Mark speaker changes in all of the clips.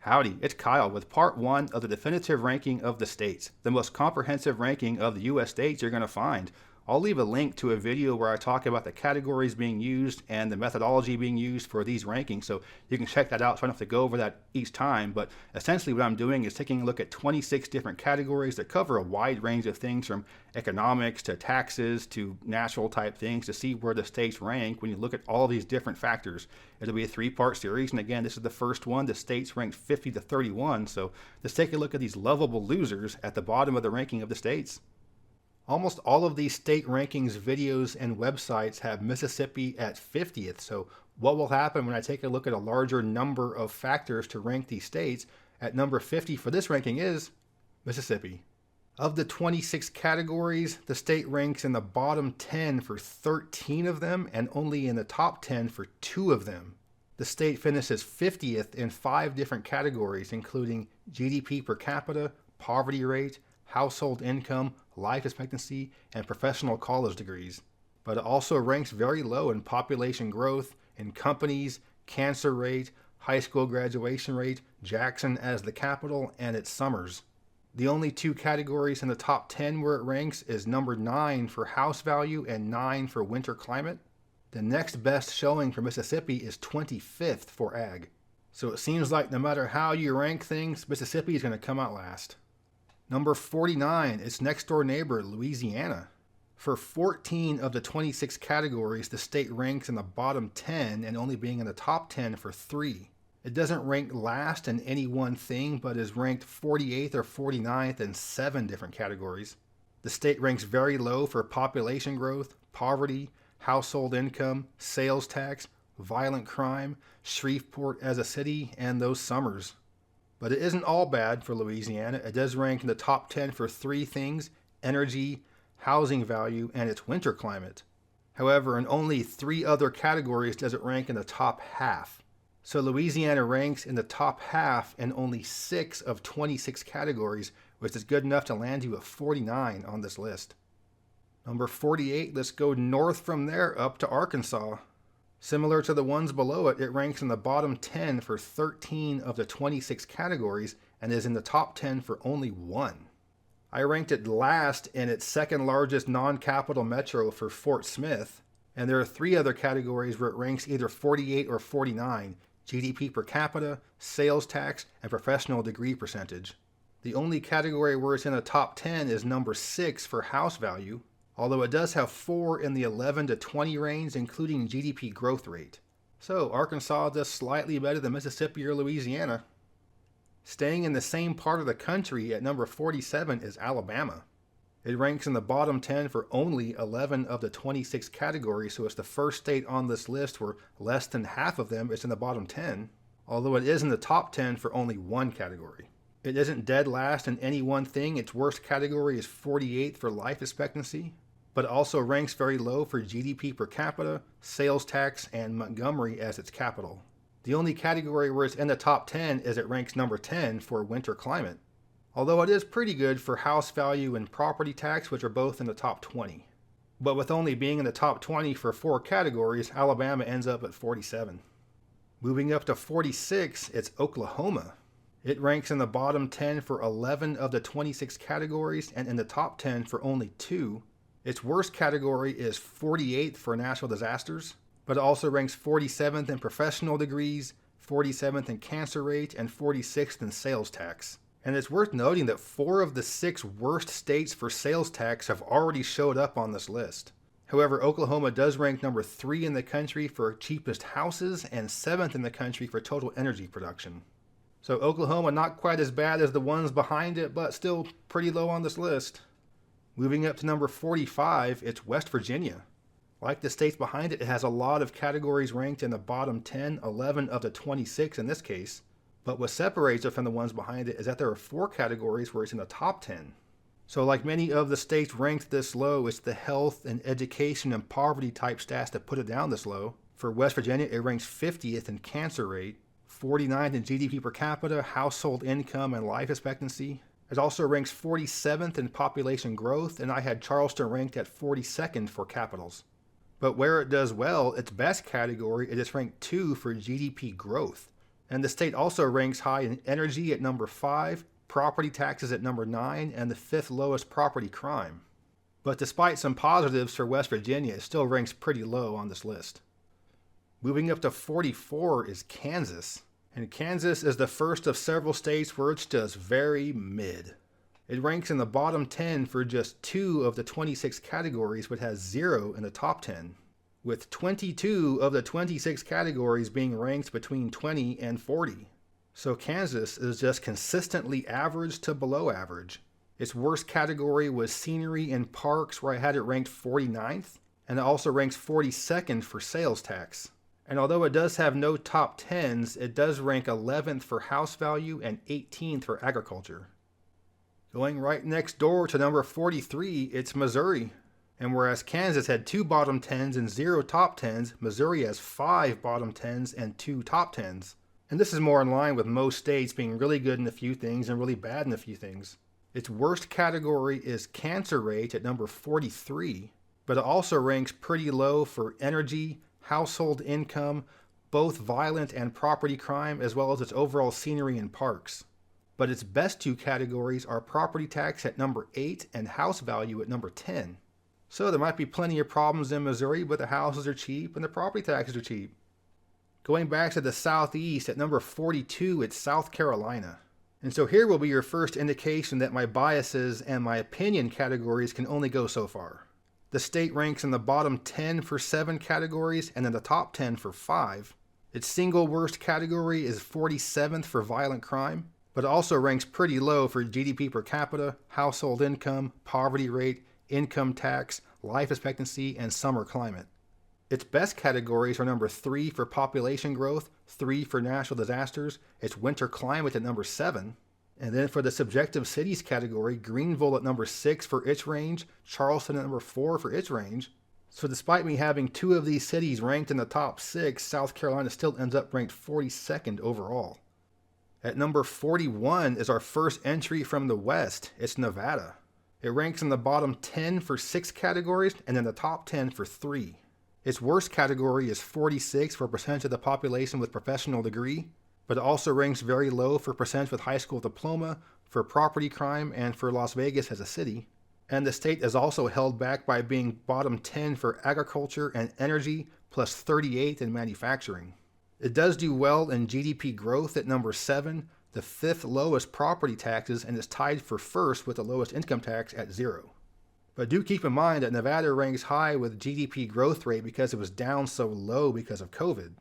Speaker 1: Howdy, it's Kyle with part one of the definitive ranking of the states, the most comprehensive ranking of the U.S. states you're going to find. I'll leave a link to a video where I talk about the categories being used and the methodology being used for these rankings, so you can check that out. So I don't have to go over that each time, but essentially what I'm doing is taking a look at 26 different categories that cover a wide range of things from economics to taxes to natural type things to see where the states rank when you look at all these different factors. It'll be a three-part series, and again, this is the first one. The states ranked 50 to 31, so let's take a look at these lovable losers at the bottom of the ranking of the states. Almost all of these state rankings videos and websites have Mississippi at 50th. So what will happen when I take a look at a larger number of factors to rank these states? At number 50 for this ranking is Mississippi. Of the 26 categories, the state ranks in the bottom 10 for 13 of them and only in the top 10 for 2 of them. The state finishes 50th in 5 different categories, including GDP per capita, poverty rate, household income, life expectancy, and professional college degrees. But it also ranks very low in population growth, in companies, cancer rate, high school graduation rate, Jackson as the capital, and its summers. The only 2 categories in the top 10 where it ranks is number 9 for house value and 9 for winter climate. The next best showing for Mississippi is 25th for ag. So it seems like no matter how you rank things, Mississippi is going to come out last. Number 49, its next door neighbor, Louisiana. For 14 of the 26 categories, the state ranks in the bottom 10 and only being in the top 10 for 3. It doesn't rank last in any one thing, but is ranked 48th or 49th in 7 different categories. The state ranks very low for population growth, poverty, household income, sales tax, violent crime, Shreveport as a city, and those summers. But it isn't all bad for Louisiana. It does rank in the top 10 for 3 things: energy, housing value, and its winter climate. However, in only 3 other categories does it rank in the top half. So Louisiana ranks in the top half in only 6 of 26 categories, which is good enough to land you at 49 on this list. Number 48, let's go north from there up to Arkansas. Similar to the ones below it, it ranks in the bottom 10 for 13 of the 26 categories and is in the top 10 for only 1. I ranked it last in its second largest non-capital metro for Fort Smith, and there are 3 other categories where it ranks either 48 or 49: GDP per capita, sales tax, and professional degree percentage. The only category where it's in the top 10 is number 6 for house value, although it does have 4 in the 11 to 20 range, including GDP growth rate. So Arkansas does slightly better than Mississippi or Louisiana. Staying in the same part of the country at number 47 is Alabama. It ranks in the bottom 10 for only 11 of the 26 categories, so it's the first state on this list where less than half of them is in the bottom 10, although it is in the top 10 for only 1 category. It isn't dead last in any one thing. Its worst category is 48th for life expectancy, but it also ranks very low for GDP per capita, sales tax, and Montgomery as its capital. The only category where it's in the top 10 is it ranks number 10 for winter climate, although it is pretty good for house value and property tax, which are both in the top 20. But with only being in the top 20 for 4 categories, Alabama ends up at 47. Moving up to 46, it's Oklahoma. It ranks in the bottom 10 for 11 of the 26 categories and in the top 10 for only 2. Its worst category is 48th for natural disasters, but it also ranks 47th in professional degrees, 47th in cancer rate, and 46th in sales tax. And it's worth noting that 4 of the 6 worst states for sales tax have already showed up on this list. However, Oklahoma does rank number 3 in the country for cheapest houses and 7th in the country for total energy production. So Oklahoma not quite as bad as the ones behind it, but still pretty low on this list. Moving up to number 45, it's West Virginia. Like the states behind it, it has a lot of categories ranked in the bottom 10, 11 of the 26 in this case. But what separates it from the ones behind it is that there are 4 categories where it's in the top 10. So like many of the states ranked this low, it's the health and education and poverty type stats that put it down this low. For West Virginia, it ranks 50th in cancer rate, 49th in GDP per capita, household income, and life expectancy. It also ranks 47th in population growth, and I had Charleston ranked at 42nd for capitals. But where it does well, its best category, it is ranked 2 for GDP growth. And the state also ranks high in energy at number 5, property taxes at number 9, and the 5th lowest property crime. But despite some positives for West Virginia, it still ranks pretty low on this list. Moving up to 44 is Kansas. And Kansas is the first of several states where it's just very mid. It ranks in the bottom 10 for just 2 of the 26 categories, but has 0 in the top 10, with 22 of the 26 categories being ranked between 20 and 40. So Kansas is just consistently average to below average. Its worst category was scenery and parks, where I had it ranked 49th, and it also ranks 42nd for sales tax. And although it does have no top 10s, it does rank 11th for house value and 18th for agriculture. Going right next door to number 43, it's Missouri. And whereas Kansas had 2 bottom 10s and 0 top 10s, Missouri has 5 bottom 10s and 2 top 10s. And this is more in line with most states being really good in a few things and really bad in a few things. Its worst category is cancer rate at number 43, but it also ranks pretty low for energy, household income, both violent and property crime, as well as its overall scenery and parks. But its best 2 categories are property tax at number 8 and house value at number 10. So there might be plenty of problems in Missouri, but the houses are cheap and the property taxes are cheap. Going back to the southeast, at number 42, it's South Carolina. And so here will be your first indication that my biases and my opinion categories can only go so far. The state ranks in the bottom 10 for 7 categories and in the top 10 for 5. Its single worst category is 47th for violent crime, but it also ranks pretty low for GDP per capita, household income, poverty rate, income tax, life expectancy, and summer climate. Its best categories are number 3 for population growth, 3 for natural disasters, its winter climate at number 7, and then for the subjective cities category, Greenville at number 6 for its range, Charleston at number 4 for its range. So despite me having 2 of these cities ranked in the top 6, South Carolina still ends up ranked 42nd overall. At number 41 is our first entry from the West. It's Nevada. It ranks in the bottom 10 for 6 categories and in the top 10 for 3. Its worst category is 46 for percentage of the population with professional degree, but it also ranks very low for percentage with high school diploma, for property crime, and for Las Vegas as a city. And the state is also held back by being bottom 10 for agriculture and energy, plus 38 in manufacturing. It does do well in GDP growth at number 7, the 5th lowest property taxes, and is tied for first with the lowest income tax at 0. But do keep in mind that Nevada ranks high with GDP growth rate because it was down so low because of COVID.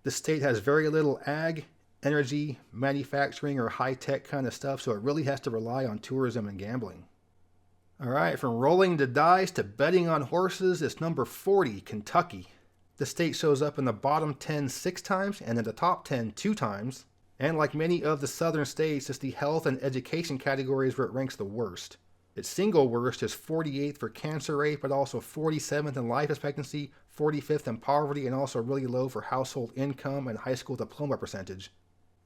Speaker 1: The state has very little ag, energy, manufacturing, or high-tech kind of stuff, so it really has to rely on tourism and gambling. Alright, from rolling the dice to betting on horses, it's number 40, Kentucky. The state shows up in the bottom 10 6 times and in the top 10 2 times. And like many of the southern states, it's the health and education categories where it ranks the worst. Its single worst is 48th for cancer rate, but also 47th in life expectancy, 45th in poverty, and also really low for household income and high school diploma percentage.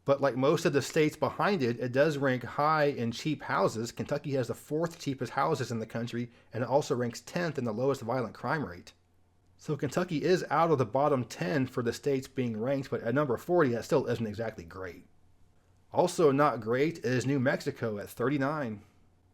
Speaker 1: But like most of the states behind it, it does rank high in cheap houses. Kentucky has the 4th cheapest houses in the country, and it also ranks 10th in the lowest violent crime rate. So Kentucky is out of the bottom 10 for the states being ranked, but at number 40, that still isn't exactly great. Also not great is New Mexico at 39.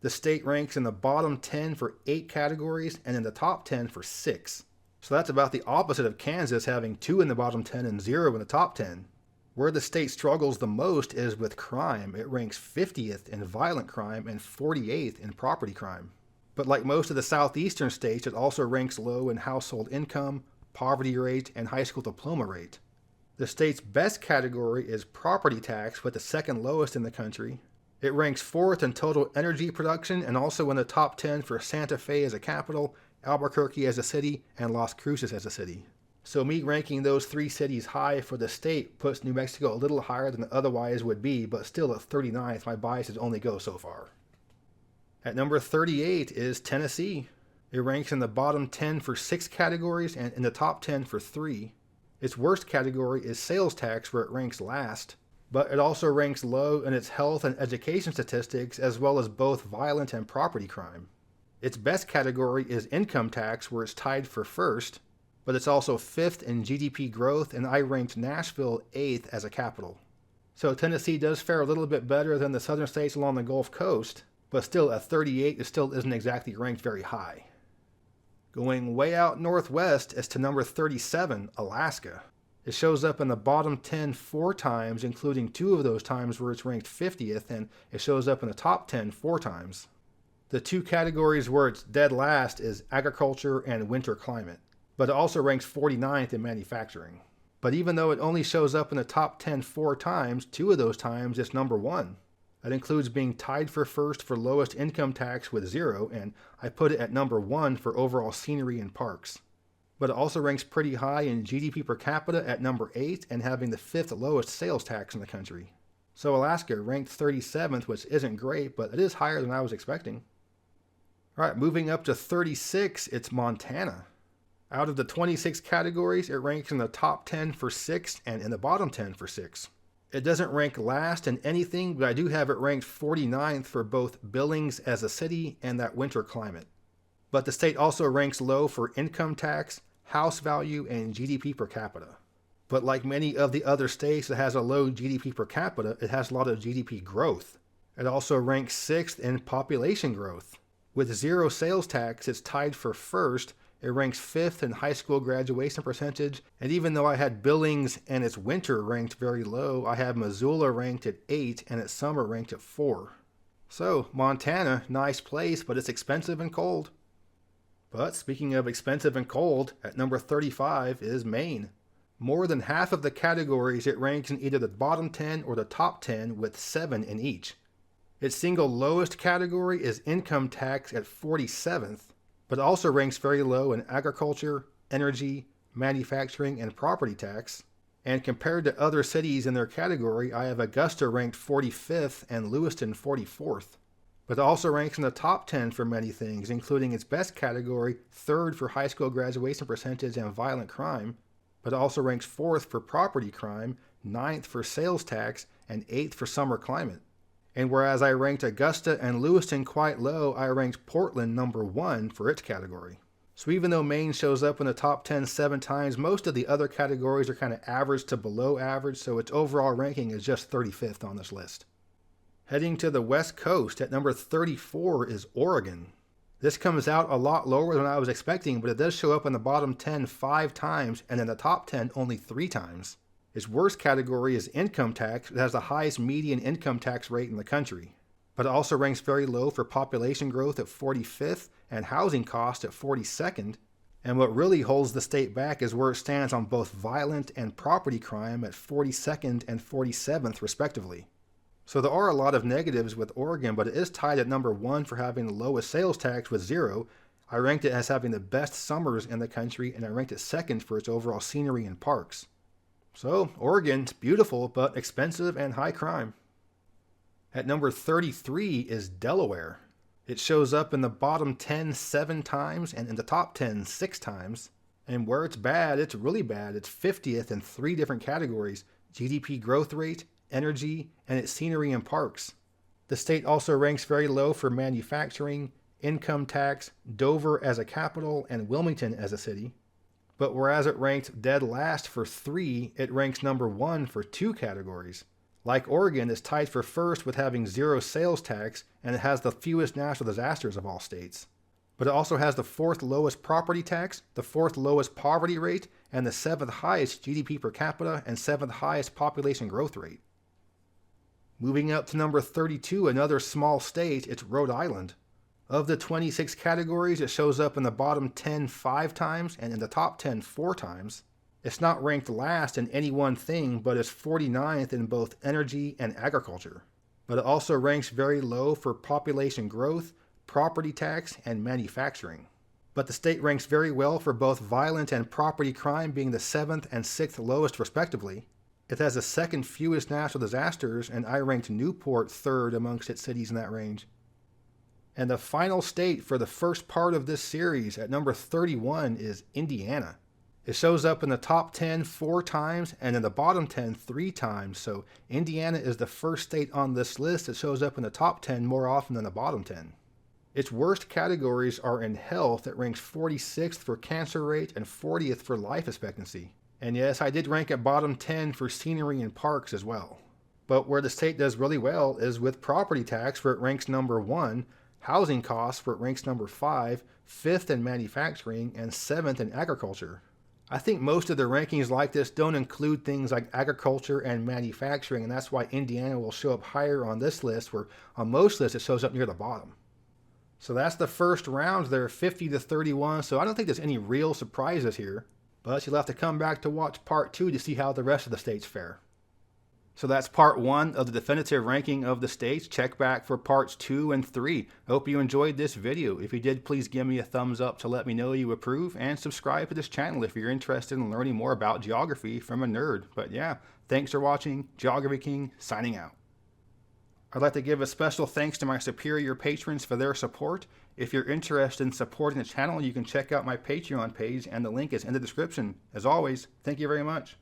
Speaker 1: The state ranks in the bottom 10 for 8 categories and in the top 10 for 6. So that's about the opposite of Kansas having 2 in the bottom 10 and 0 in the top 10. Where the state struggles the most is with crime. It ranks 50th in violent crime and 48th in property crime. But like most of the southeastern states, it also ranks low in household income, poverty rate, and high school diploma rate. The state's best category is property tax, with the 2nd lowest in the country. It ranks 4th in total energy production and also in the top 10 for Santa Fe as a capital, Albuquerque as a city, and Las Cruces as a city. So me ranking those 3 cities high for the state puts New Mexico a little higher than it otherwise would be, but still at 39th, my biases only go so far. At number 38 is Tennessee. It ranks in the bottom 10 for 6 categories and in the top 10 for 3. Its worst category is sales tax, where it ranks last, but it also ranks low in its health and education statistics, as well as both violent and property crime. Its best category is income tax, where it's tied for first, but it's also 5th in GDP growth, and I ranked Nashville 8th as a capital. So Tennessee does fare a little bit better than the southern states along the Gulf Coast, but still at 38 it still isn't exactly ranked very high. Going way out northwest is to number 37, Alaska. It shows up in the bottom 10 4 times, including 2 of those times where it's ranked 50th, and it shows up in the top 10 4 times. The 2 categories where it's dead last is agriculture and winter climate, but it also ranks 49th in manufacturing. But even though it only shows up in the top 10 4 times, 2 of those times it's number 1. That includes being tied for first for lowest income tax with 0, and I put it at number 1 for overall scenery and parks. But it also ranks pretty high in GDP per capita at number 8 and having the 5th lowest sales tax in the country. So Alaska ranked 37th, which isn't great, but it is higher than I was expecting. Alright, moving up to 36, it's Montana. Out of the 26 categories, it ranks in the top 10 for 6 and in the bottom 10 for 6. It doesn't rank last in anything, but I do have it ranked 49th for both Billings as a city and that winter climate. But the state also ranks low for income tax, house value, and GDP per capita. But like many of the other states that has a low GDP per capita, it has a lot of GDP growth. It also ranks 6th in population growth. With 0 sales tax, it's tied for first. It ranks 5th in high school graduation percentage, and even though I had Billings and its winter ranked very low, I have Missoula ranked at 8 and its summer ranked at 4. So, Montana, nice place, but it's expensive and cold. But speaking of expensive and cold, at number 35 is Maine. More than half of the categories it ranks in either the bottom 10 or the top 10 with 7 in each. Its single lowest category is income tax at 47th, but also ranks very low in agriculture, energy, manufacturing, and property tax. And compared to other cities in their category, I have Augusta ranked 45th and Lewiston 44th. But it also ranks in the top 10 for many things, including its best category, 3rd for high school graduation percentage and violent crime, but it also ranks 4th for property crime, 9th for sales tax, and 8th for summer climate. And whereas I ranked Augusta and Lewiston quite low, I ranked Portland number 1 for its category. So even though Maine shows up in the top 10 7 times, most of the other categories are kind of average to below average, so its overall ranking is just 35th on this list. Heading to the west coast, at number 34 is Oregon. This comes out a lot lower than I was expecting, but it does show up in the bottom 10 5 times and in the top 10 only 3 times. Its worst category is income tax. It has the highest median income tax rate in the country. But it also ranks very low for population growth at 45th and housing cost at 42nd. And what really holds the state back is where it stands on both violent and property crime at 42nd and 47th respectively. So there are a lot of negatives with Oregon, but it is tied at number 1 for having the lowest sales tax with 0. I ranked it as having the best summers in the country, and I ranked it 2nd for its overall scenery and parks. So, Oregon's beautiful, but expensive and high crime. At number 33 is Delaware. It shows up in the bottom 10 7 times and in the top 10 6 times. And where it's bad, it's really bad. It's 50th in 3 different categories: GDP growth rate, energy, and its scenery and parks. The state also ranks very low for manufacturing, income tax, Dover as a capital, and Wilmington as a city. But whereas it ranked dead last for 3, it ranks number 1 for 2 categories. Like Oregon, it's tied for first with having 0 sales tax, and it has the fewest natural disasters of all states. But it also has the 4th lowest property tax, the 4th lowest poverty rate, and the 7th highest GDP per capita and 7th highest population growth rate. Moving up to number 32, another small state, it's Rhode Island. Of the 26 categories, it shows up in the bottom 10 5 times and in the top 10 4 times. It's not ranked last in any one thing, but is 49th in both energy and agriculture. But it also ranks very low for population growth, property tax, and manufacturing. But the state ranks very well for both violent and property crime, being the 7th and 6th lowest respectively. It has the 2nd fewest natural disasters, and I ranked Newport 3rd amongst its cities in that range. And the final state for the first part of this series, at number 31, is Indiana. It shows up in the top 10 4 times and in the bottom 10 3 times, so Indiana is the first state on this list that shows up in the top 10 more often than the bottom 10. Its worst categories are in health. It ranks 46th for cancer rate and 40th for life expectancy. And yes, I did rank at bottom 10 for scenery and parks as well. But where the state does really well is with property tax, where it ranks number 1, housing costs, where it ranks number 5, 5th in manufacturing, and 7th in agriculture. I think most of the rankings like this don't include things like agriculture and manufacturing, and that's why Indiana will show up higher on this list, where on most lists it shows up near the bottom. So that's the first round there, 50 to 31, so I don't think there's any real surprises here. But you'll have to come back to watch part 2 to see how the rest of the states fare. So that's part 1 of the definitive ranking of the states. Check back for parts 2 and 3. I hope you enjoyed this video. If you did, please give me a thumbs up to let me know you approve, and subscribe to this channel if you're interested in learning more about geography from a nerd. But yeah, thanks for watching. Geography King, signing out. I'd like to give a special thanks to my superior patrons for their support. If you're interested in supporting the channel, you can check out my Patreon page, and the link is in the description. As always, thank you very much.